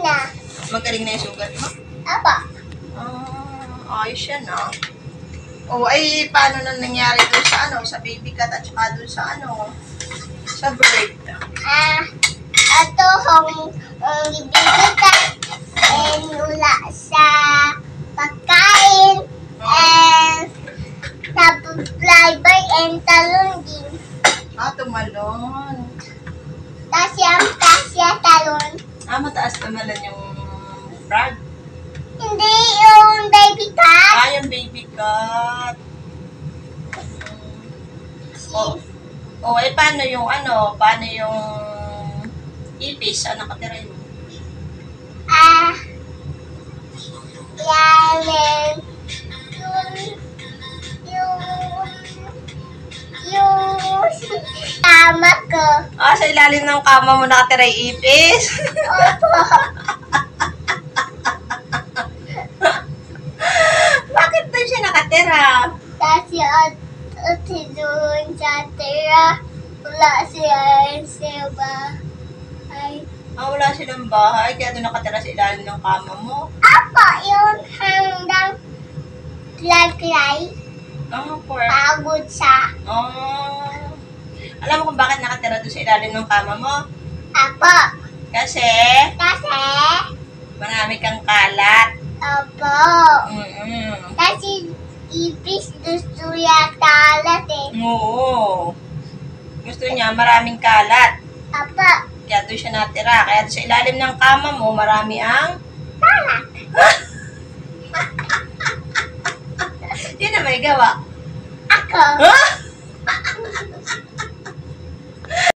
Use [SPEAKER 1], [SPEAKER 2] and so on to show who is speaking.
[SPEAKER 1] na.
[SPEAKER 2] Magaling na yung sugat mo?
[SPEAKER 1] Apa.
[SPEAKER 2] Ayos yan ah. O ay, paano na nangyari doon sa ano, sa baby cat at saka doon sa ano, sa bird?
[SPEAKER 1] Ato hong bibigyan and wala sa pagkain and flyby and talon din.
[SPEAKER 2] Tumalon.
[SPEAKER 1] Tasya talon.
[SPEAKER 2] Mataas tumalon yung frog.
[SPEAKER 1] Hindi yung baby cat.
[SPEAKER 2] Yung baby cat. Paano yung ano, paano yung ipis? Ano nakatira yun?
[SPEAKER 1] Yan yung tama ko.
[SPEAKER 2] Sa ilalim ng kama mo nakatira yung ipis?
[SPEAKER 1] Opo.
[SPEAKER 2] Bakit doon siya nakatira?
[SPEAKER 1] Kasi at doon sa tira, wala siya sa bahay.
[SPEAKER 2] Wala silang bahay, kaya doon nakatira sa ilalim ng kama mo.
[SPEAKER 1] Apa, yung hanggang lagray, pagod siya.
[SPEAKER 2] Alam mo kung bakit nakatira doon sa ilalim ng kama mo?
[SPEAKER 1] Apa.
[SPEAKER 2] Kasi marami kang kalat.
[SPEAKER 1] Opo.
[SPEAKER 2] Mm-mm.
[SPEAKER 1] Kasi ibis gusto yata alat eh.
[SPEAKER 2] Oo. Gusto niya maraming kalat.
[SPEAKER 1] Apa.
[SPEAKER 2] Kaya doon siya natira. Kaya doon sa ilalim ng kama mo, marami ang
[SPEAKER 1] Kalat.
[SPEAKER 2] Yun na may gawa.
[SPEAKER 1] Ako.
[SPEAKER 2] Huh?